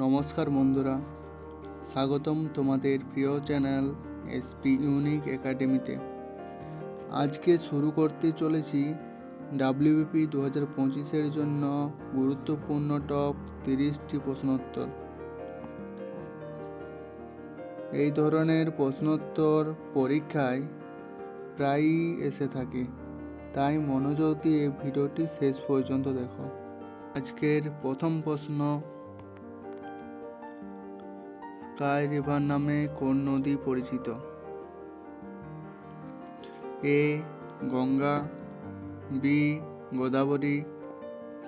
নমস্কার বন্ধুরা, স্বাগতম তোমাদের প্রিয় চ্যানেল এসপি ইউনিক একাডেমিতে। আজকে শুরু করতে চলেছি ডাব্লিউবিপি 2025-এর জন্য গুরুত্বপূর্ণ টপ 30টি প্রশ্নোত্তর। এই ধরনের প্রশ্নোত্তর পরীক্ষায় প্রায়ই এসে থাকে, তাই মনোযোগ দিয়ে ভিডিওটি শেষ পর্যন্ত দেখো। আজকের প্রথম প্রশ্ন, স্কাই রিভার নামে কোন নদী পরিচিত? A Ganga, B Godavari,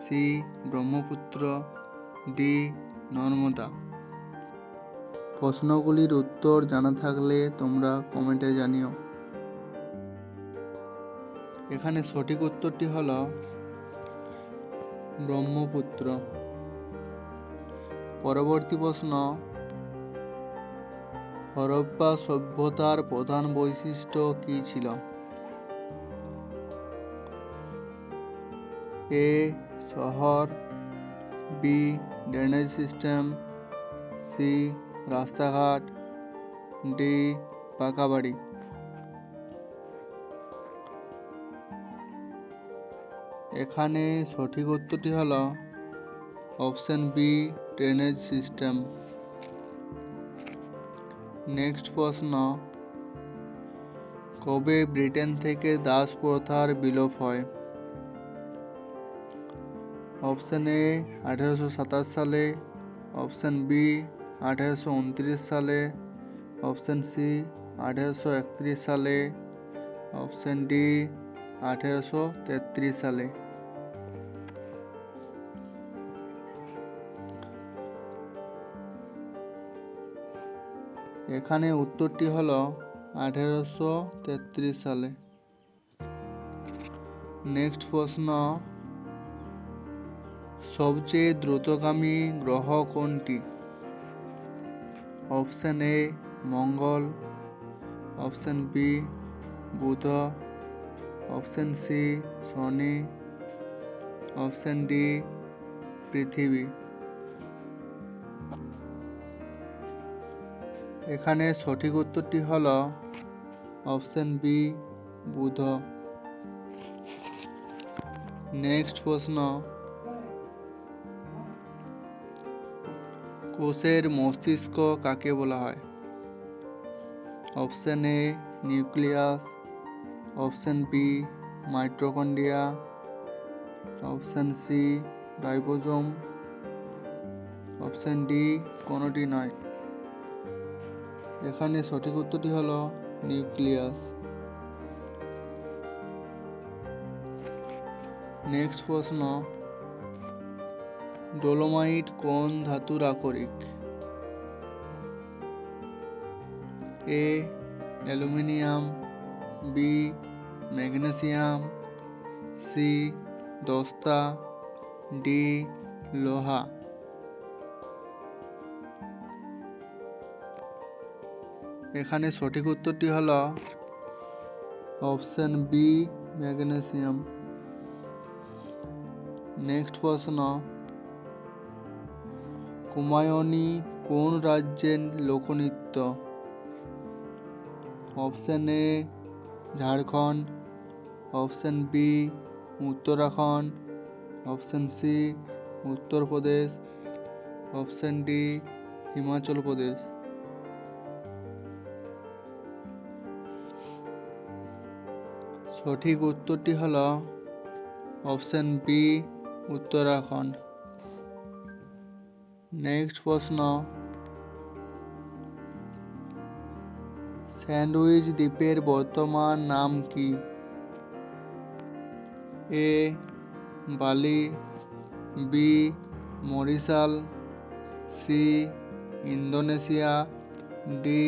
C Brahmaputra, D Narmada. প্রশ্নগুলির উত্তর জানা থাকলে তোমরা কমেন্টে জানিও। এখানে সঠিক উত্তরটি হল ব্রহ্মপুত্র। পরবর্তী প্রশ্ন, হরপ্পা সভ্যতার প্রধান বৈশিষ্ট্য কী ছিল? এ শহর, বি ড্রেনেজ সিস্টেম, সি রাস্তাঘাট, ডি পাকা বাড়ি। এখানে সঠিক উত্তরটি হল option B drainage system. Next প্রশ্ন, কবে ব্রিটেন থেকে দাস প্রথার বিলোপ হয়? অপশন এ 1827 সালে, অপশন বি 1829 সালে, অপশন সি 1831 সালে, অপশন ডি 1833 সালে। এখানে উত্তরটি হল 1833 সালে। নেক্সট প্রশ্ন, সবচেয়ে দ্রুতগামী গ্রহ কোনটি? অপশন এ মঙ্গল, অপশন বি বুধ, অপশন সি শনি, অপশন ডি পৃথিবী। এখানে সঠিক উত্তরটি হল অপশন বি বুধ। নেক্সট প্রশ্ন, কোষের মস্তিষ্ক কাকে বলা হয়? Option A nucleus, option B mitochondria, option C ribosome, option D কোনোটি নয়। এখানে সঠিক উত্তরটি হল নিউক্লিয়াস। নেক্সট প্রশ্ন, ডোলোমাইট কোন ধাতুর আকরিক? এ অ্যালুমিনিয়াম, বি ম্যাগনেসিয়াম, সি দস্তা, ডি লোহা। এখানে সঠিক উত্তরটি হল অপশন বি ম্যাগনেসিয়াম। নেক্সট প্রশ্ন, কুমায়ুনি কোন রাজ্যের লোকনৃত্য? Option A Jharkhand, option B Uttarakhand, option C Uttar Pradesh, option D Himachal Pradesh. সঠিক উত্তরটি হল অপশন বি উত্তরাখণ্ড। নেক্সট প্রশ্ন, স্যান্ডউইচ দ্বীপের বর্তমান নাম কি? A Bali, B Mauritius, C Indonesia, D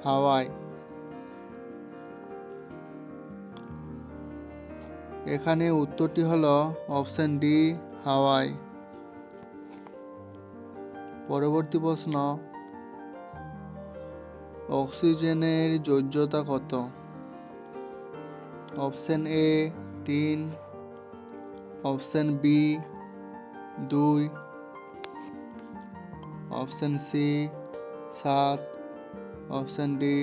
Hawaii. এখানে উত্তরটি হল অপশন ডি হাওয়াই। পরবর্তী প্রশ্ন, অক্সিজেনের যোজ্যতা কত? Option A 3, option B 2, option C 7, option D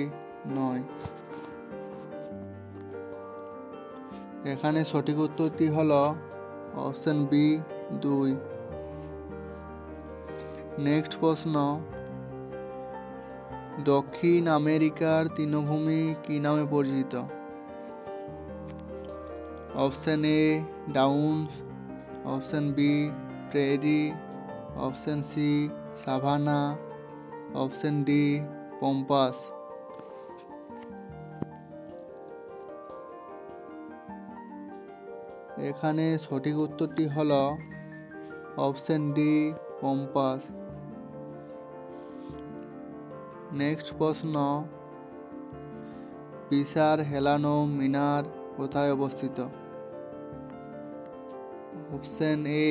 9। এখানে সঠিক উত্তরটি হলো অপশন বি 2। নেক্সট প্রশ্ন, দক্ষিণ আমেরিকার তৃণভূমি কি নামে পরিচিত? Option A downs, option B prairie, option C savanna, option D pampas. এখানে সঠিক উত্তরটি হলো অপশন ডি পম্পাস। নেক্সট প্রশ্ন, পিসার হেলানো মিনার কোথায় অবস্থিত? Option A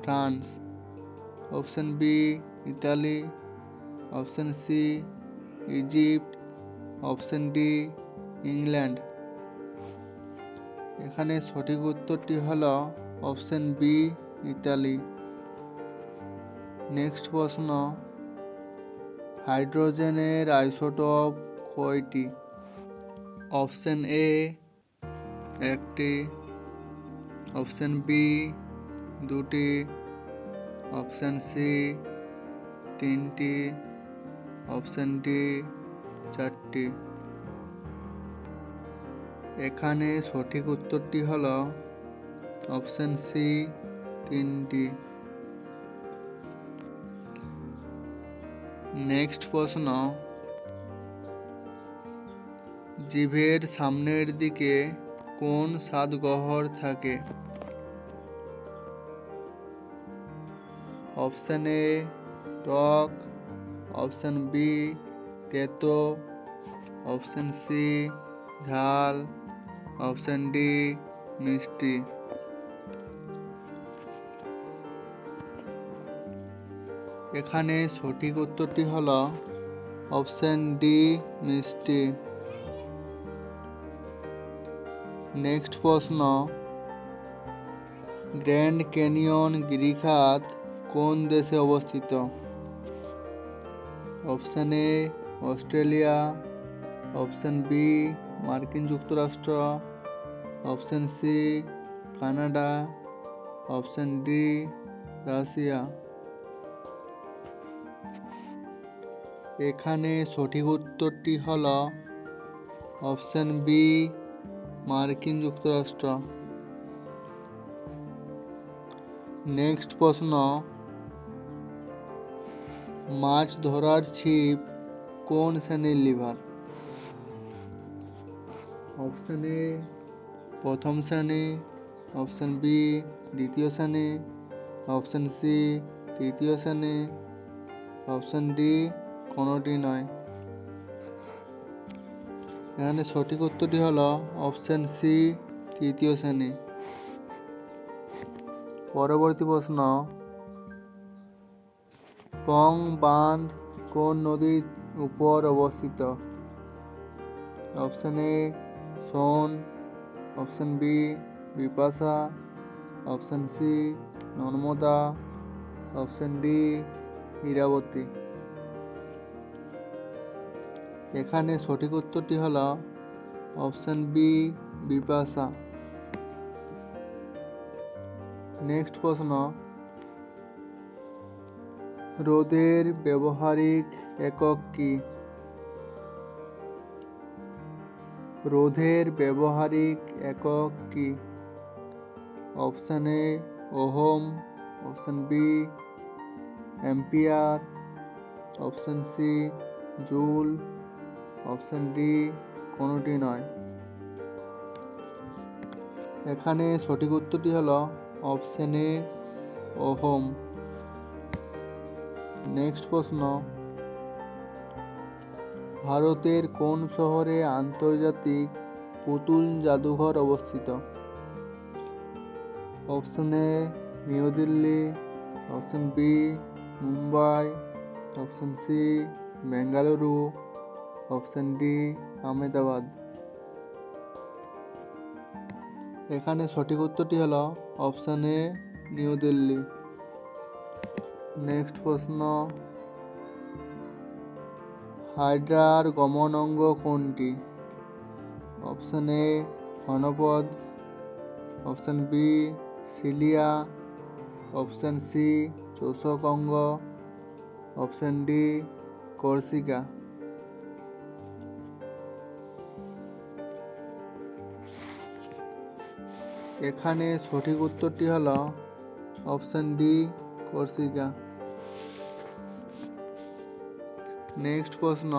France, option B Italy, option C Egypt, option D England. এখানে সঠিক উত্তরটি হলো অপশন বি ইতালি। নেক্সট প্রশ্ন, হাইড্রোজেনের আইসোটোপ কয়টি? অপশন এ 1টি, অপশন বি 2টি, অপশন সি 3টি, অপশন ডি 4টি। এখানে সঠিক উত্তরটি হলো অপশন সি 3টি। নেক্সট প্রশ্ন, জিভের সামনের দিকে কোন স্বাদগহ্বর থাকে? অপশন এ টক, অপশন বি তেতো, অপশন সি ঝাল, অপশন ডি মিষ্টি। এখানে সঠিক উত্তরটি হলো অপশন ডি মিষ্টি। নেক্সট প্রশ্ন, গ্র্যান্ড ক্যানিয়ন গিরিখাত কোন দেশে অবস্থিত? Option A Australia, option B মার্কিন যুক্তরাষ্ট্র, option C Canada, option D Russia. এখানে সঠিক উত্তরটি হলো অপশন বি মার্কিন যুক্তরাষ্ট্র। নেক্সট প্রশ্ন, মাছ ধরার ছিপ কোন শ্রেণীর লিভার? অপশন এ প্রথম শ্রেণী, অপশন বি দ্বিতীয় শ্রেণী, অপশন সি তৃতীয় শ্রেণী, অপশন ডি কোনোটি নয়। এখানে সঠিক উত্তরটি হলো অপশন সি তৃতীয় শ্রেণী। পরবর্তী প্রশ্ন, পং বাঁধ কোন নদীর উপর অবস্থিত? Option A Son, option B Bipasha, option C Narmada, option D Iravati. এখানে সঠিক উত্তরটি হলো অপশন বি বিপাশা। নেক্সট প্রশ্ন, রোদের ব্যবহারিক একক কি? রোধের ব্যবহারিক একক কি? Option A ohm, option B ampere, option C joule, option D কোনোটি নয়। এখানে সঠিক উত্তরটি হলো অপশন এ ওহম। নেক্সট প্রশ্ন, ভারতের কোন শহরে আন্তর্জাতিক পুতুল জাদুঘর অবস্থিত? Option A New Delhi, option B Mumbai, option C Bengaluru, option D Ahmedabad. এখানে সঠিক উত্তরটি হলো option A New Delhi. Next প্রশ্ন, হাইড্রার গমন অঙ্গ কোনটি? অপশন এ ঘনপথ, option B cilia, option C চোষক অঙ্গ, অপশন ডি কর্সিকা। এখানে সঠিক উত্তরটি হলো অপশন ডি কর্সিকা। নেক্সট প্রশ্ন,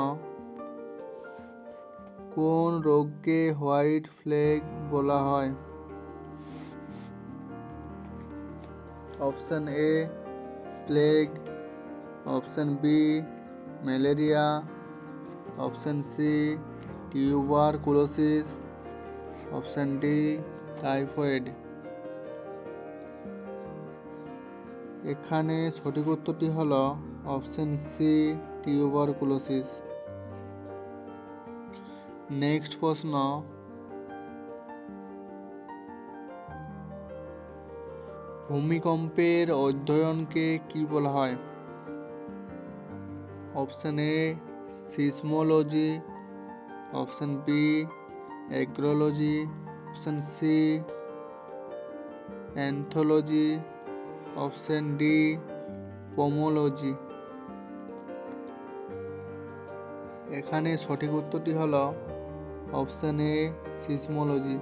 কোন রোগকে হোয়াইট প্লেগ বলা হয়? Option A plague, option B malaria, option C tuberculosis, option D typhoid. এখানে সঠিক উত্তরটি হলো অপশন সি টিউবারকুলোসিস। নেক্সট প্রশ্ন, ভূমিকম্পের অধ্যয়নকে কি বলা হয়? Option A seismology, option B agrology, option C anthology, option D pomology. এখানে সঠিক উত্তরটি হলো অপশন এ সিসমোলজি।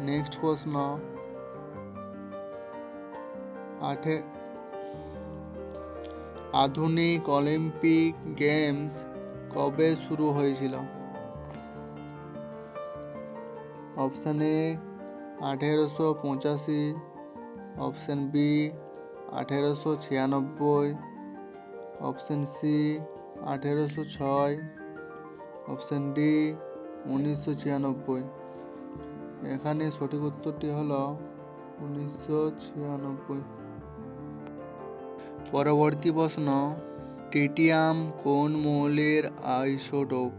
নেক্সট প্রশ্ন, আধুনিক অলিম্পিক গেমস কবে শুরু হয়েছিল? Option A 1885, option B 1896, option C 1806, option D 1996। এখানে সঠিক উত্তরটি হলো 1996। পরবর্তী প্রশ্ন, ট্রিটিয়াম কোন মৌলের আইসোটোপ?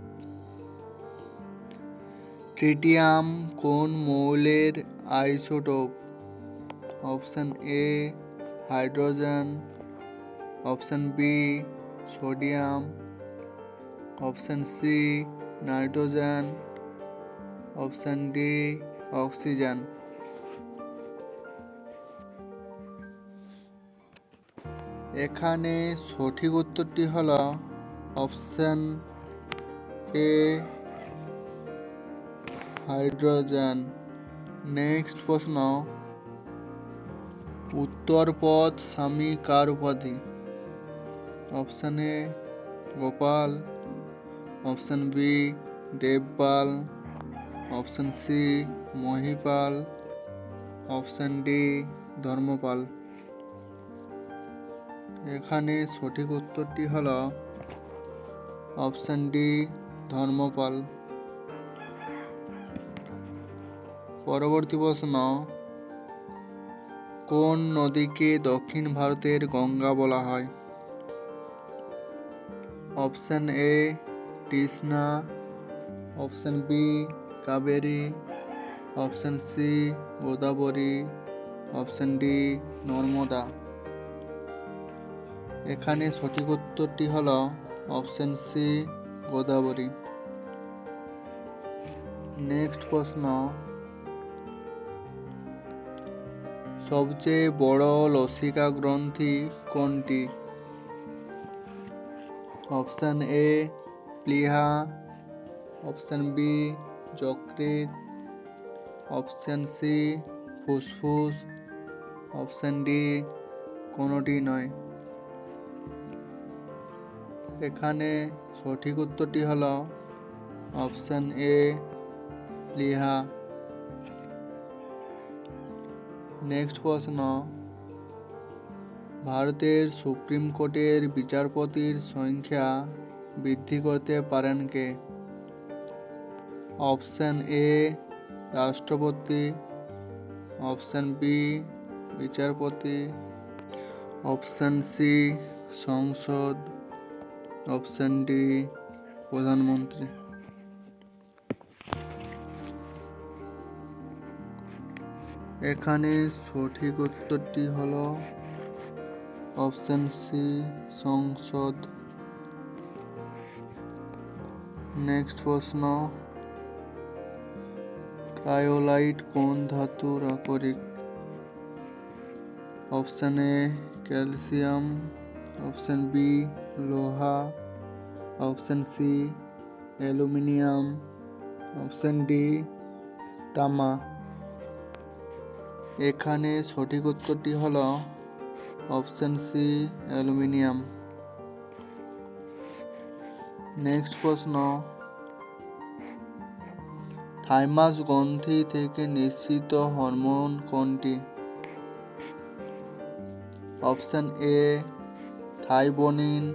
ট্রিটিয়াম কোন মৌলের isotope? Option A hydrogen, option B sodium, option C nitrogen, option D oxygen. এখানে সঠিক উত্তরটি হলো অপশন এ হাইড্রোজেন। নেক্সট প্রশ্ন, উত্তরপথ স্বামী কার উপাধি? Option A Gopal, option B Devpal, option C Mahipal, option D Dharmapal. এখানে সঠিক উত্তরটি হলো অপশন ডি ধর্মপাল। পরবর্তী প্রশ্ন, কোন নদীকে দক্ষিণ ভারতের গঙ্গা বলা হয়? Option A Krishna, option B Kaveri, option C Godavari, option D Narmada. এখানে সঠিক উত্তরটি হলো অপশন সি গোদাবরী। নেক্সট প্রশ্ন, সবচেয়ে বড় লসিকা গ্রন্থি কোনটি? অপশন এ প্লীহা, অপশন বি যকৃৎ, অপশন সি ফুসফুস, অপশন ডি কোনোটি নয়। এখানে সঠিক উত্তরটি হলো অপশন এ প্লীহা। নেক্সট প্রশ্ন, ভারতের সুপ্রিম কোর্টের বিচারপতির সংখ্যা বৃদ্ধি করতে পারেন কে? অপশন এ রাষ্ট্রপতি, অপশন বি বিচারপতি, অপশন সি সংসদ, অপশন ডি প্রধানমন্ত্রী। এখানে সঠিক উত্তরটি হলো অপশন সি সংসদ। নেক্সট প্রশ্ন, ক্রায়োলাইট কোন ধাতুর আকরিক? Option A calcium, option B লোহা, option C aluminium, option D তামা। এখানে সঠিক উত্তরটি হলো অপশন সি অ্যালুমিনিয়াম। নেক্সট প্রশ্ন, থাইমাস গ্রন্থি থেকে নিঃসৃত হরমোন কোনটি? অপশন এ থাইবোনিন,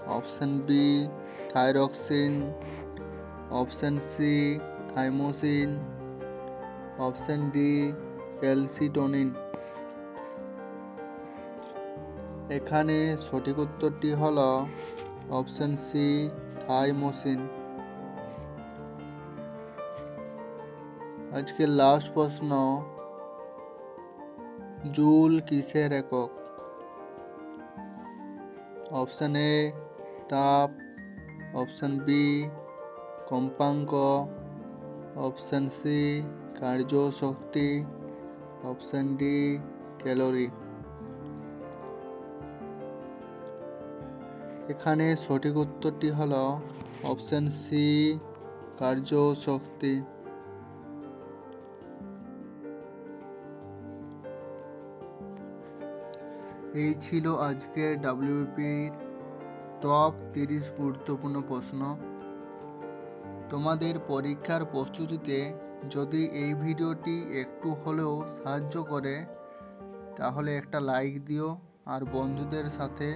option B thyroxine, option C thymosin, option D calcitonin. এখানে সঠিক উত্তরটি হলো অপশন সি থাইমোসিন। আজকের লাস্ট প্রশ্ন, জুল কিসের একক? অপশন এ তাপ, অপশন বি কম্পাঙ্ক, অপশন সি কার্যশক্তি, অপশন ডি ক্যালোরি। এখানে সঠিক উত্তরটি হলো অপশন সি কার্যশক্তি। এই ছিল আজকের ডাব্লিউবিপির টপ 30 গুরুত্বপূর্ণ প্রশ্ন। তোমাদের পরীক্ষার প্রস্তুতিতে যদি এই ভিডিওটি একটু হলেও সাহায্য করে তাহলে একটা লাইক দিও আর বন্ধুদের সাথে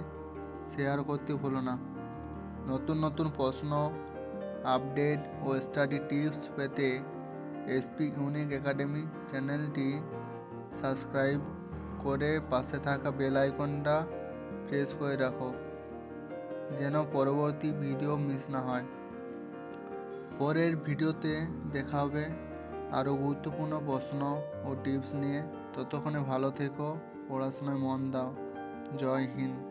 শেয়ার করতে ভুলো না। নতুন নতুন প্রশ্ন, আপডেট ও স্টাডি টিপস পেতে এসপি ইউনিক একাডেমি চ্যানেলটি সাবস্ক্রাইব করে পাশে থাকা বেল আইকনটা প্রেস করে রাখো যেন পরবর্তী ভিডিও মিস না হয়। পরের ভিডিওতে দেখা হবে আরও গুরুত্বপূর্ণ প্রশ্ন ও টিপস নিয়ে। ততক্ষণে ভালো থেকো, পড়াশোনায় মন দাও। জয় হিন্দ।